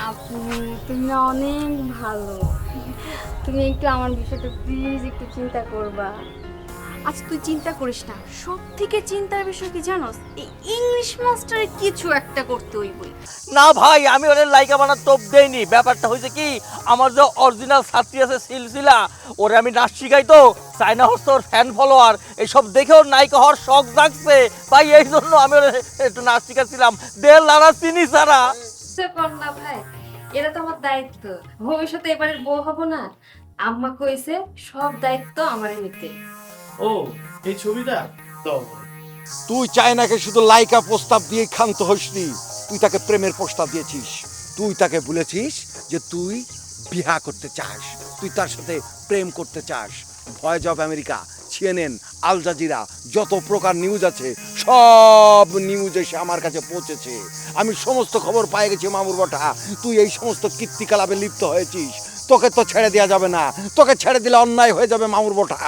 আপনি তুমি না অনেক ভালো। তুমি একটু আমার বিষয়টা প্লিজ একটু চিন্তা করবা। আচ্ছা তুই চিন্তা করিস না, সব থেকে চিন্তার বিষয় কি জানোস, এই ইংলিশ মাস্টারে কিছু একটা করতে হইবই। না ভাই, আমি ওদের লাইকা বানার তোপ দেইনি। ব্যাপারটা হয়েছে কি, আমার যে অরিজিনাল ছাত্রী আছে সিলসিলা, ওরে আমি নাচ শিখাই তো। চায়না হচ্ছে ওর ফ্যান ফলোয়ার, এইসব দেখে ওর নায়িকা হওয়ার শখ জাগছে ভাই, এই জন্য আমি ওর একটু নাচ শিখাচ্ছিলাম। দেড় লারা চিনি সারা। সে কর না ভাই, এটা তো আমার দায়িত্ব। ভবিষ্যতে এবারের বউ হব না, আম্মা কইছে সব দায়িত্ব আমারই নিতে। ও, এই ছবিটা তো তুই চায়নাকে শুধু লাইকা প্রস্তাব দিয়ে ক্ষান্ত হসনি, তুই তাকে প্রেমের প্রস্তাব দিয়েছিস। তুই তাকে বলেছিস যে তুই বিয়া করতে চাস, তুই তার সাথে প্রেম করতে চাস। Voice of America, CNN, Al Jazeera, যত প্রকার নিউজ আছে সব নিউজ এসে আমার কাছে পৌঁছেছে। আমি সমস্ত খবর পেয়ে গেছি মামুর বটা, তুই এই সমস্ত কীর্তিকলাপে লিপ্ত হয়েছিস। তোকে তো ছেড়ে দেওয়া যাবে না, তোকে ছেড়ে দিলে অন্যায় হয়ে যাবে মামুর বটা।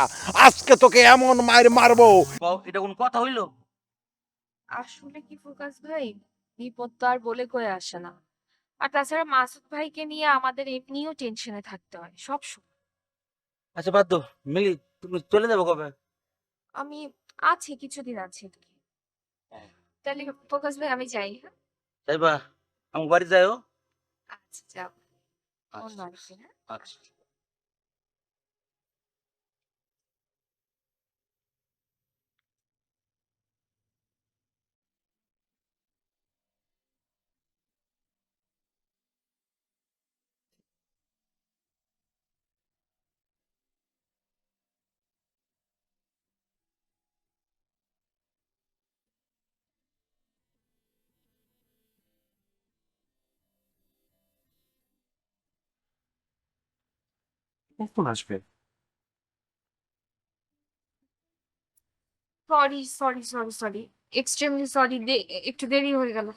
আজকে তোকে এমন মায়ের মারবো। এটা কোন কথা হইলো? আসলে কি ফোকাস ভাই, বিপদ তো আর বলে কয়ে আসে না। আর তাছাড়া মাসুদ ভাইকে নিয়ে আমাদের এমনিও টেনশনে থাকতে হয় সব সময়। আচ্ছা বাদ দাও মিলি, তুমি চলে যাবো কবে? আমি আছি, কিছুদিন আছি। তাহলে ফোকাস ভাই আমি যাই, হ্যাঁ? যাইবা? আমার বাড়ি যাইও। আচ্ছা যাও, অন্য আরেকদিন, হ্যাঁ? আচ্ছা। কখন আসবে? Sorry sorry sorry sorry, extremely sorry, একটু দেরি হয়ে গেল।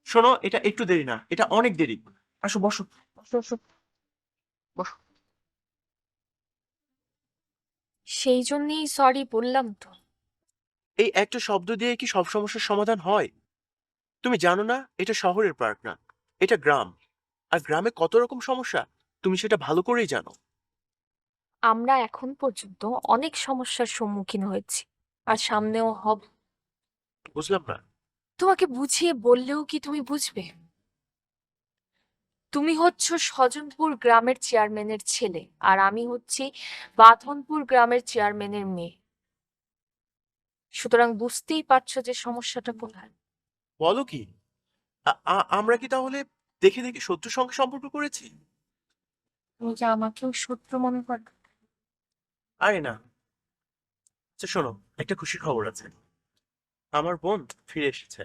শোনো, এটা একটু দেরি না, এটা অনেক দেরি। আসো, বসো বসো বসো বসো। সেই জন্যই সরি বললাম তো। এই একটা শব্দ দিয়ে কি সব সমস্যার সমাধান হয়? তুমি জানো না, এটা শহরের পার্ক না, এটা গ্রাম। আর গ্রামে কত রকম সমস্যা তুমি সেটা ভালো করেই জানো। আমরা এখন পর্যন্ত অনেক সমস্যার সম্মুখীন হয়েছি, আর সামনেও হব। বুঝলাম না। তোমাকে বুঝিয়ে বললেও কি তুমি বুঝবে? তুমি হচ্ছ স্বজনপুর গ্রামের চেয়ারম্যানের ছেলে, আর আমি হচ্ছি বাঁধনপুর গ্রামের চেয়ারম্যানের মেয়ে। সুতরাং বুঝতেই পারছো যে সমস্যাটা কোথায়। বলো কি, আমরা কি তাহলে দেখে দেখে শত্রুর সঙ্গে সম্পর্ক করেছি? তুমি যে আমাকেও শত্রু মনে করো। আরে না। আচ্ছা শোনো, একটা খুশির খবর আছে। আমার বোন ফিরে এসেছে।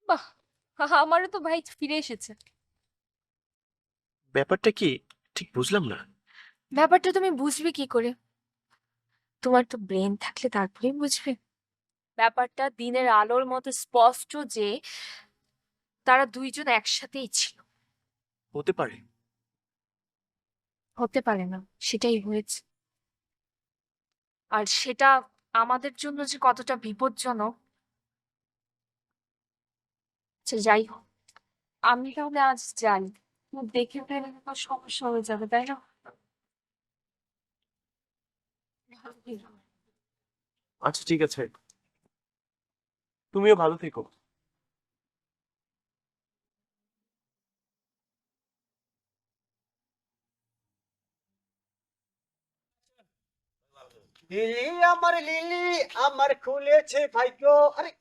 বাহ, আমারও তো ভাই ফিরে এসেছে। ব্যাপারটা কি ঠিক বুঝলাম না। ব্যাপারটা তুমি বুঝবে কি করে? তোমার তো ব্রেন থাকলে তারপরেই বুঝবে। ব্যাপারটা দিনের আলোর মতো স্পষ্ট যে তারা দুইজন একসাথেই ছিল। হতে পারে। হতে পারে না, সেটাই হয়েছে। আর সেটা আমাদের জন্য যে কতটা বিপজ্জনক। আচ্ছা যাই হোক, আমি তাহলে আজ যাই। দেখে ফেলে তো সমস্যা হয়ে যাবে, তাই না? আচ্ছা ঠিক আছে, তুমিও ভালো থেকো। লিলি আমার লিলি আমার খুলেছে ভাগ্য। আরে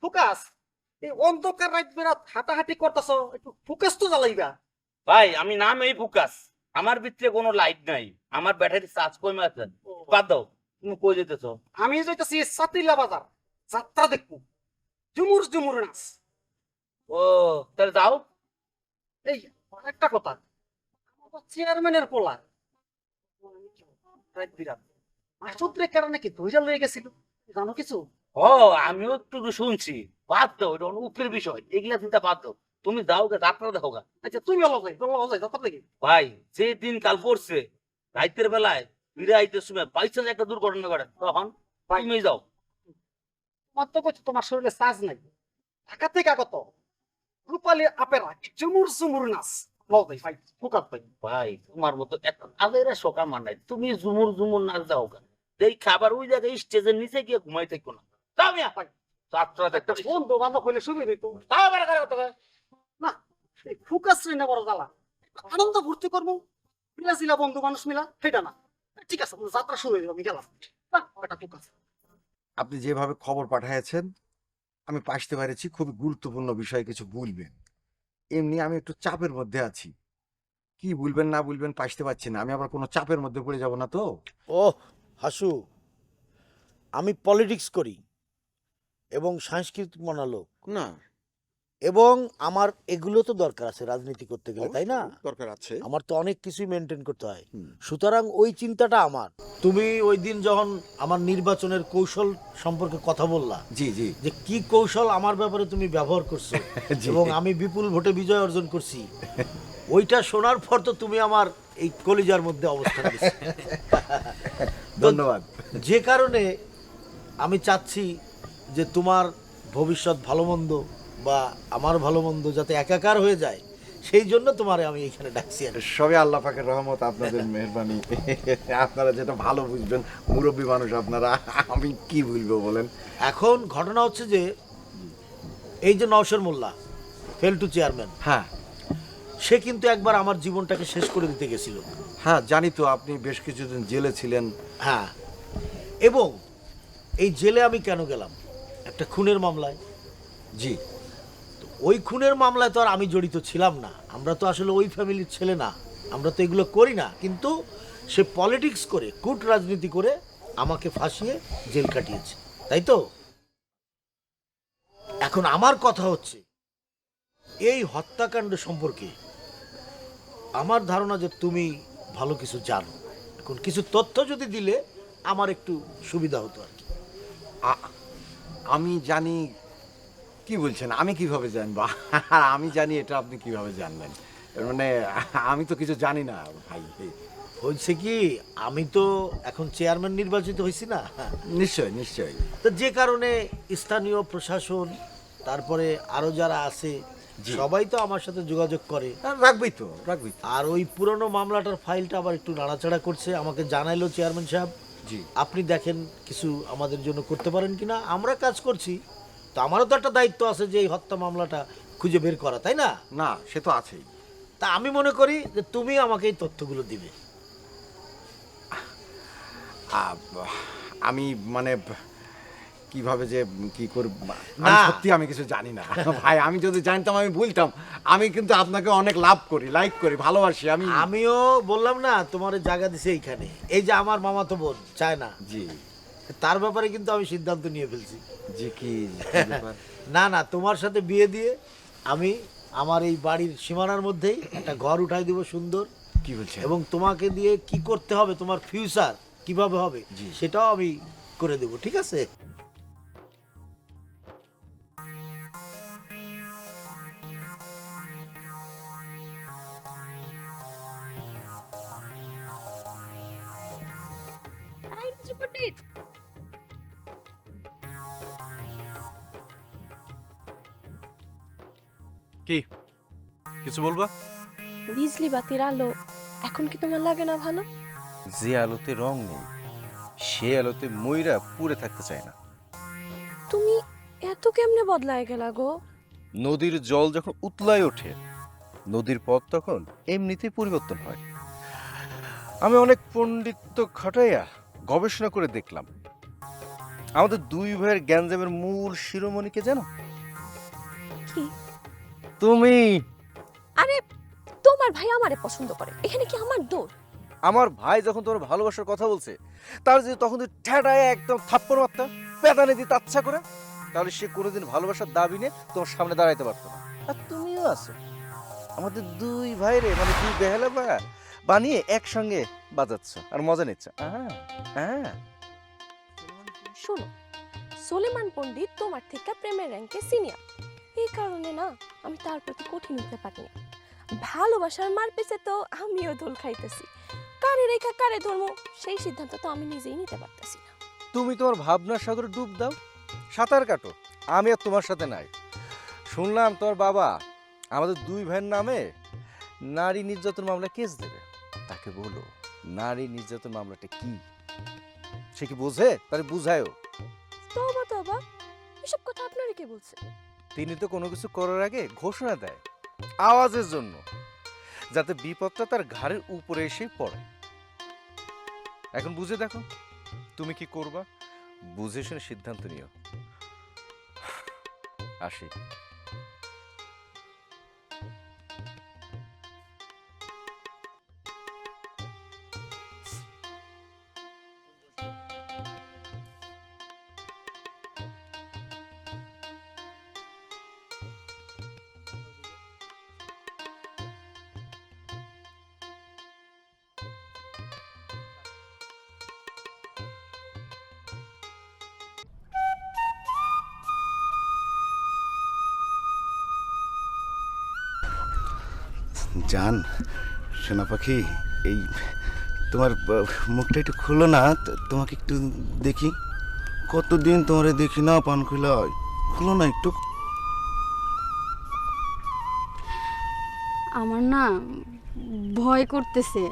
ফোকাস, এই অন্ধকার রাত বেরাত হাঁটাহাঁটি করতেছ, একটু ফোকাস তো জ্বালাইবা। ভাই আমি নাম এই ফুকাস, আমার ভিতরে কোনো লাইট নাই, আমার ব্যাটারি চার্জ কমে আছে। বাদ দাও, তুমি কই যেতেছো? আমি যাইতেছি সাতিলা বাজার, যাত্রা দেখবো, ঝুমুর ঝুমুর নাচ। ও, তাহলে যাও। এই একটা কথা, আমার চেয়ারম্যানের পোলা রাত বিরাত মাসুদ্রে কারণে কি ধৈর্য লয়ে গেছিল, জানো কিছু? ও, আমিও একটু শুনছি। বাদ দাও, এটা অনেক উপরের বিষয়, এগুলা চিন্তা বাদ দাও। তুমি যাও গে, যাত্রা দেখো গা। আচ্ছা তুমি বলো যাই, বলো যাই যাত্রা দেখি। ভাই যে দিন কাল পড়ছে, রাইতের বেলায় ফিরে আইতে সময় বাইচান্স একটা দুর্ঘটনা ঘটে, তখন তুমি যাও। তোমার তো কইছো তোমার শরীরে সাজ নাই, ঢাকা থেকে কত রূপালী আপেরা চুমুর চুমুর নাচ লও ভাই ভাই ফুকাত ভাই ভাই তোমার মতো এত আজেরা শোকা মানাই তুমি ঝুমুর ঝুমুর নাচ দাও কেন এই খাবার ওই জায়গায় স্টেজের নিচে গিয়ে ঘুমাই থাকো না তাও মিয়া যাত্রা দেখতে একটা বন্ধু বান্ধব হইলে সুবিধা হইতো তাও বেড়া করে কথা কয়। না এই ফুকাস না বড় জ্বালা আনন্দ ভর্তি করবো মিলা বন্ধু মানুষ মিলা সেটা না ঠিক আছে যাত্রা শুরু হয়ে যাবে আমি গেলাম না এটা ফুকাস আপনি যেভাবে খবর পাঠিয়েছেন আমি পাশতে পেরেছি, খুবই গুরুত্বপূর্ণ বিষয় কিছু বলবেন। এমনি আমি একটু চাপের মধ্যে আছি, কি বলবেন না বলবেন পাশতে পারছি না। আমি আবার কোনো চাপের মধ্যে পড়ে যাব না তো? ও হাসু, আমি পলিটিক্স করি এবং সাংস্কৃতিক মনালোক, না, এবং আমার এগুলো তো দরকার আছে রাজনীতি করতে গেলে, তাই না? দরকার আছে। আমার তো অনেক কিছুই মেনটেন করতে হয়। হুম। সুতরাং ওই চিন্তাটা আমার। তুমি ওই দিন যখন আমার নির্বাচনের কৌশল সম্পর্কে কথা বললা, জি জি যে কি কৌশল আমার ব্যাপারে তুমি ব্যবহার করছো জি। এবং আমি বিপুল ভোটে বিজয় অর্জন করছি, ওইটা শোনার পর তো তুমি আমার এই কলিজার মধ্যে অবস্থান দিচ্ছ। ধন্যবাদ। যে কারণে আমি চাচ্ছি যে তোমার ভবিষ্যৎ ভালো মন্দ বা আমার ভালো মন্দ যাতে একাকার হয়ে যায়, সেই জন্য তোমারে আমি এখানে ডাকছি আর কি। সবই আল্লাহ পাকের রহমত, আপনাদের মেহরবানি। আপনারা যেটা ভালো বুঝবেন, মুরব্বী মানুষ আপনারা, আমি কি বলবো বলেন। এখন ঘটনা হচ্ছে যে এই যে নওশের মোল্লা ফেলটু চেয়ারম্যান, হ্যাঁ সে কিন্তু একবার আমার জীবনটাকে শেষ করে দিতে গেছিল। হ্যাঁ জানি তো, আপনি বেশ কিছুদিন জেলে ছিলেন। হ্যাঁ, এবং এই জেলে আমি কেন গেলাম? একটা খুনের মামলায়। জি তো ওই খুনের মামলায় তো আর আমি জড়িত ছিলাম না, আমরা তো আসলে ওই ফ্যামিলির ছেলে না, আমরা তো এগুলো করি না। কিন্তু সে পলিটিক্স করে, কূট রাজনীতি করে আমাকে ফাঁসিয়ে জেল কাটিয়েছে, তাই তো? এখন আমার কথা হচ্ছে এই হত্যাকাণ্ড সম্পর্কে আমার ধারণা যে তুমি ভালো কিছু জানো। এখন কিছু তথ্য যদি দিলে আমার একটু সুবিধা হতো আর কি। আমি জানি, কি বলছেন? আমি কিভাবে জানবো? আর আমি জানি এটা আপনি কিভাবে জানলেন? মানে আমি তো কিছু জানি না ভাই। হয়েছে কি, আমি তো এখন চেয়ারম্যান নির্বাচিত হয়েছি না, নিশ্চয় নিশ্চয়। তো যে কারণে স্থানীয় প্রশাসন, তারপরে আরো যারা আছে, জি। সবাই তো আমার সাথে যোগাযোগ করে। রাখবই তো, রাখবই তো। আর ওই পুরনো মামলাটার ফাইলটা আবার একটু নাড়াচাড়া করছে, আমাকে জানাইলো চেয়ারম্যান সাহেব, জি আপনি দেখেন কিছু আমাদের জন্য করতে পারেন কিনা। আমরা কাজ করছি, তো আমারও তো একটা দায়িত্ব আছে যে এই হত্যা মামলাটা খুঁজে বের করা, তাই না? না, সে তো আছেই। তা আমি মনে করি যে তুমি আমাকে এই তথ্যগুলো দিবে। আমি মানে কিভাবে যে কি করব, না। সত্যি আমি কিছু জানি না ভাই। আমি যদি জানতাম আমি বলতাম। আমি কিন্তু আপনাকে অনেক লাভ করি, লাইক করি, ভালোবাসি। আমিও বললাম না তোমার জায়গা দিছে এইখানে। এই যে আমার মামাতো বোন চায় না, জি তার ব্যাপারে কিন্তু আমি সিদ্ধান্ত নিয়ে ফেলছি। জি কি ব্যাপার? না না, তোমার সাথে বিয়ে দিয়ে আমি আমার এই বাড়ির সীমানার মধ্যেই একটা ঘর উঠাই দিব সুন্দর, কি বলছেন? এবং তোমাকে দিয়ে কি করতে হবে, তোমার ফিউচার কিভাবে হবে, জি। সেটাও আমি করে দেব, ঠিক আছে? কি কিছু বলবা? বিজলি বাতির আলো এখন কি তোমার লাগে না ভালো? যে আলোতে রং নেই সে আলোতে ময়রা পুড়ে থাকতে চায় না। তুমি এত কেমনে বদলায় গেলা গো? নদীর জল যখন উতলায় ওঠে নদীর পথ তখন এমনিতেই পরিবর্তন হয়। আমি অনেক পণ্ডিত্য খাটাইয়া গবেষণা করে দেখলাম আমাদের দুই ভাইয়ের গ্যাঞ্জামের মূল শিরোমণিকে জানো? কি? তুমি। আরে তোমার ভাই আমারে পছন্দ করে, এখানে কি আমার দোষ? আমার ভাই যখন তোমার ভালোবাসার কথা বলছে তার যদি তখন তুই ঠেটায় একদম থাপ্পড় মারতা, পেদানে দিতে আচ্ছা করে, তাহলে সে কোনোদিন ভালোবাসার দাবি নিয়ে তোমার সামনে দাঁড়াইতে পারতো না। আর তুমিও আছো আমাদের দুই ভাইরে মানে দুই বেহালা বানিয়ে একসঙ্গে বাজাচ্ছ আর মজা নিচ্ছ। হ্যাঁ শোনো, সোলেমান পণ্ডিত তোমার থেকে প্রেমের র্যাঙ্কে সিনিয়র, এই কারণে না আমি তার প্রতি কঠিন হতে পারি না। ভালোবাসার মার পেছে তো আমিও দোল খাইতেছি, কারে রেখা কারে ধর্ম সেই সিদ্ধান্ত তো আমি নিজেই নিতে পারতেছি না। তুমি তোমার ভাবনার সাগরে ডুব দাও, সাঁতার কাটো, আমি আর তোমার সাথে নাই। শুনলাম তোমার বাবা আমাদের দুই ভাইয়ের নামে নারী নির্যাতন মামলা কেস দেবে। তাকে বলো নারী নির্যাতন মামলাটা কি, সে কি বোঝে? তাহলে বুঝায়ও। তবা তবা, এসব কথা আপনারা কে বলছে? তিনি তো কোনো কিছু করার আগে ঘোষণা দেয় আওয়াজের জন্য, যাতে বিপদটা তার ঘাড়ের উপরে এসেই পড়ে। এখন বুঝে দেখো তুমি কি করবা, বুঝে শুনে সিদ্ধান্ত নিও। আসি। জান সোনা পাখি, এই তোমার মুখটা একটু খুলো না, তোমাকে একটু দেখি। কতদিন তোমারে দেখি না পান খুলে, খুলো না একটু। আমার না ভয় করতেছে,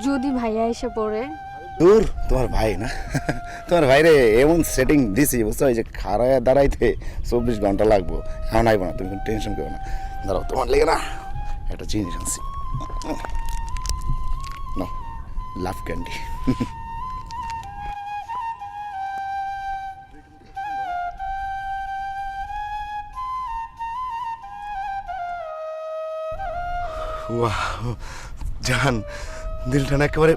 যদি ভাইয়া এসে পড়ে। দূর, তোমার ভাই না, তোমার ভাইরে এমন সেটিং দিছি বুঝছো, এই যে খাড়ায় দাঁড়াইতে 24 ঘন্টা লাগবো। এখন আইবো না, তুমি টেনশন করো না। দাঁড়াও, তোমার লেগে না একটা জিনিস আনছি, লাভ ক্যান্ডি। ওয়াও জান, দিলটা না একেবারে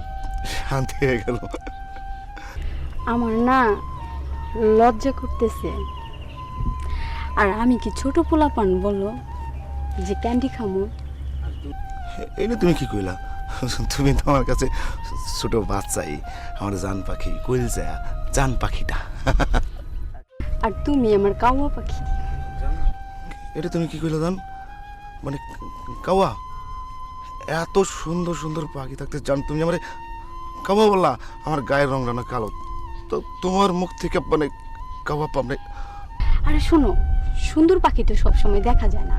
শান্তি হয়ে গেল। আমার না লজ্জা করতেছে। আর আমি কি ছোট পোলাপান বলো যে ক্যান্ডি খামো? এনে তুমি কি কইলা? তুমি তো আমার কাছে ছোট বাচ্চাই, আমার জান পাখি, কইলজা জান পাখিটা। আর তুমি আমার কাওয়া পাখি। এটা তুমি কি কইলা জান? মানে কাওয়া? এত সুন্দর সুন্দর পাখি থাকতে জান তুমি আমার কাওয়া বললা? আমার গায়ের রংটা না কালো, তো তোমার মুখ থেকে মানে কাওয়া পাবনে। আরে শোনো, সুন্দর পাখি তো সবসময় দেখা যায় না,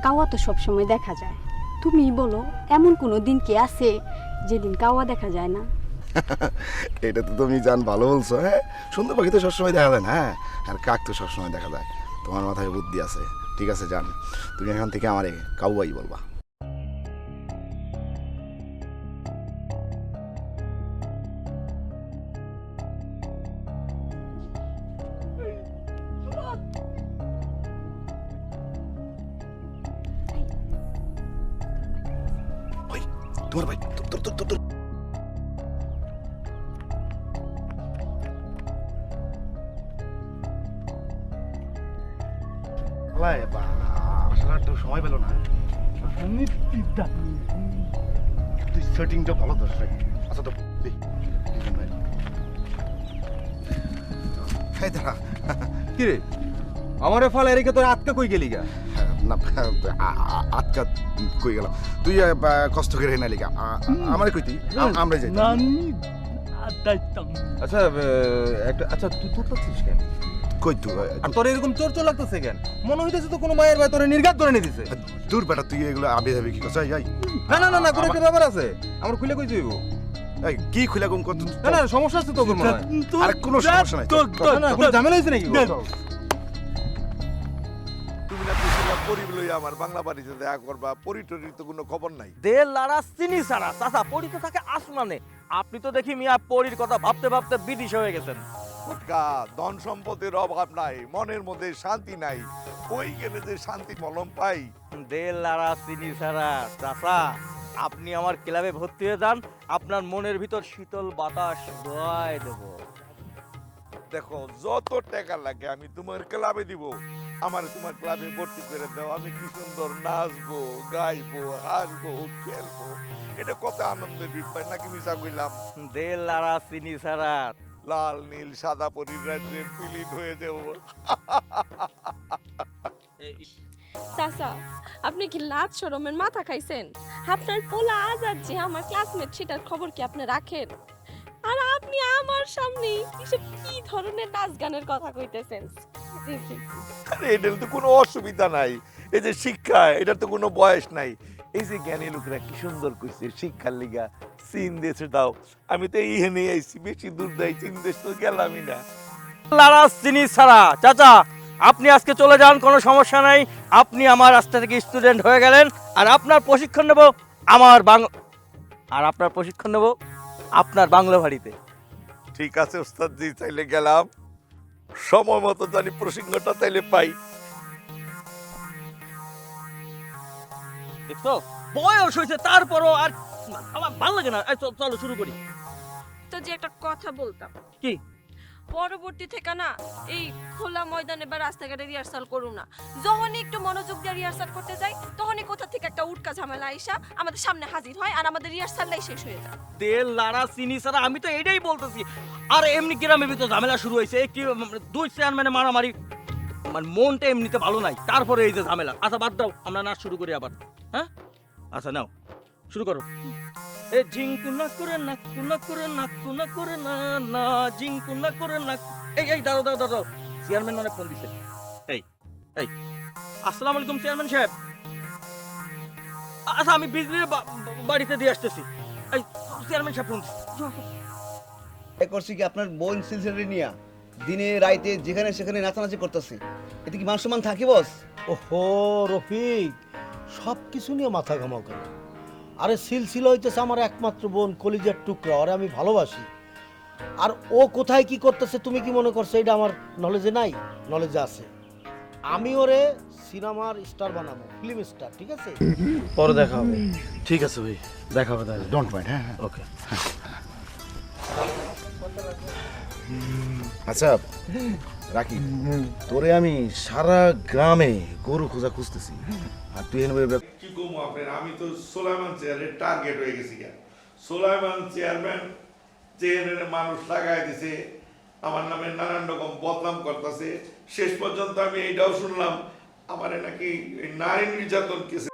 কাওয়া তো সবসময় দেখা যায়। তুমি বলো এমন কোনো দিন কি আছে যেদিন কাওয়া দেখা যায় না? এটা তো তুমি জান ভালো বলছো। হ্যাঁ, সুন্দর পাখি তো সবসময় দেখা যায় না, হ্যাঁ, আর কাক তো সবসময় দেখা যায়। তোমার মাথায় বুদ্ধি আছে। ঠিক আছে জান, তুমি এখান থেকে আমারে কাউয়াই বলবা। তোমার ভাই তোর আসলে আর তো সময় পেল না। তুই সেটিংটা ভালো ধর। আচ্ছা তো দাঁড়া, কি রে আমারে ফালা এরিকে তোর আটকা কই গেলি গা? না আটকা কই গেলাম? তুই কষ্ট করে না লিগা আমারে কইতি আমরা যাই। আচ্ছা একটা, আচ্ছা তুই তোর লাগছিস কেন? কই তুই? আর তোর এরকম চোর চোর লাগতেছে কেন? মনে হইতেছে তো কোনো মায়ের ভাই তোরে নির্ঘাত করে নিয়ে দিছে। দূর বেটা, তুই এগুলো আবে যাবি কি কথা? যাই না না না না, কোনো একটা ব্যাপার আছে, আমার খুলে কই যাইবো? এই কি খুলে কম কত? না না সমস্যা আছে তো মনে হয়। আরে কোনো সমস্যা নাই, না না কোনো ঝামেলা হইছে নাকি? তুমি না কইছিলা পরিব লইয়া আমার বাংলা বাড়িতে দেখা করবা, পরিটরির তো কোনো খবর নাই। দেড় লারা চিনি সারা চাচা, পরি তো থাকে আসমানে। আপনি তো দেখি মিয়া পরির কথা ভাবতে ভাবতে বিদিশ হয়ে গেছেন। ফুটকা, ধন সম্পদের অভাব নাই, মনের মধ্যে শান্তি নাই, ওই গেলে যে শান্তি মলম পাই। দেড় লারা চিনি সারা চাচা, আপনি আমার ক্লাবে ভর্তি হয়ে যান, আপনার মনের ভিতর শীতল বাতাস বয় দেব। দেখো যত টাকা লাগে আমি তোমার ক্লাবে দিব, আমার তোমার ক্লাবে ভর্তি করে দাও। আমি কি সুন্দর নাচবো, গাইবো, হাসবো, খেলবো। এটা কত আনন্দের বিষয় নাকি? মিশা কইলাম? দেড় লারা চিনি সারা, লাল নীল সাদা পরীর রাজ্যে বিলীন হয়ে যাব। চাচা, আপনি কি লাজ শরমের মাথা খাইছেন? আপনার পোলা আজাদ যে আমার ক্লাসমেট, সেটার খবর কি আপনি রাখেন? আর আপনি আপনি আমার সামনে এসব কি ধরনের নাচ গানের কথা কইতেছেন? আরে এটার তো কোনো অসুবিধা নাই, এই যে শিক্ষা এটার তো কোনো বয়স নাই। এই যে জ্ঞানী লোকেরা কি সুন্দর কইছে শিক্ষার লিগা চীন দেশে দাও, আমি তো এই নিয়ে আইছি, বেশি দূর যাই চীন দেশ তো গেলামই না। লারা চিনি ছাড়া চাচা আপনি আজকে চলে যান, কোনো সমস্যা নাই। আপনি আমার রাস্তা থেকে স্টুডেন্ট হয়ে গেলেন, আর আপনার প্রশিক্ষণ নেব আমার আপনার প্রশিক্ষণ নেব আপনার বাংলা বাড়িতে। ঠিক আছে ওস্তাদ জি, চাইলে গেলাম, সময় মতো জানি প্রসঙ্গটা তাইলে পাই। দেখছো বয়স হয়েছে তারপরও আর আমার ভালো লাগে না। এই চলো শুরু করি। তো যে একটা কথা বলতাম, কি? পরবর্তী থেকে না এই খোলা ময়দানে বা রাস্তাঘাটে রিহার্সাল করুন না। যখনই একটু মনোযোগ দিয়ে রিহার্সাল করতে যাই, তখনই কোথা থেকে একটা উটকা ঝামেলা আইসা আমাদের সামনে হাজির হয়, আর আমাদের রিহার্সালটাই শেষ হয়ে যায়। তেল লাড়া চিনি ছাড়া, আমি তো এটাই বলতেছি। আর এমনি গ্রামের ভিতর ঝামেলা শুরু হয়েছে, কি দুই চেয়ারম্যানে মারামারি, মানে মনটা এমনিতে ভালো নাই, তারপরে এই যে ঝামেলা। আচ্ছা বাদ দাও, আমরা নাচ শুরু করি আবার। হ্যাঁ আচ্ছা নাও শুরু করো। এ ঝিঙ্কু না করে নাকু না করে নাকু না করে না না ঝিঙ্কু না করে নাক। এই দাঁড়াও দাঁড়াও দাঁড়াও, চেয়ারম্যান মানে ফোন দিছে। এই আসসালামু আলাইকুম চেয়ারম্যান সাহেব। আচ্ছা আমি বিজলির বাড়িতে দিয়ে আসতেছি। এই চেয়ারম্যান সাহেব ফোন দিছে। করছি কি আপনার বোন সিলসিলারি নিয়া দিনে রাইতে যেখানে সেখানে নাচানাচি করতেছে, এতে কি মান সম্মান থাকি বস? ওহো রফিক, সব কিছু নিয়ে মাথা ঘামাও কেন? আরে সিলসিলা হইতেছে আমার একমাত্র বোন, কলিজার টুকরা, আরে আমি ভালোবাসি। আর ও কোথায় কি করতেছে তুমি কি মনে করছো এটা আমার নলেজে নাই? নলেজে আছে। আমি ওরে সিনেমার স্টার বানাবো, ফিল্ম স্টার, ঠিক আছে? পরে দেখা হবে। ঠিক আছে ভাই, দেখা হবে তাহলে। Don't mind. হ্যাঁ হ্যাঁ ওকে। আচ্ছা রাকি, তোরে আমি সারা গ্রামে গরু খোঁজা খুঁজতেছি, আর তুই এনে কি কম আপনার, আমি তো সোলাইমান চেয়ারের টার্গেট হয়ে গেছি। সোলাইমান চেয়ারম্যান চেয়ারের মানুষ লাগাই দিছে, আমার নামে নানান রকম বদনাম করতেছে। শেষ পর্যন্ত আমি এইটাও শুনলাম আমার নাকি নারী নির্যাতন কেসে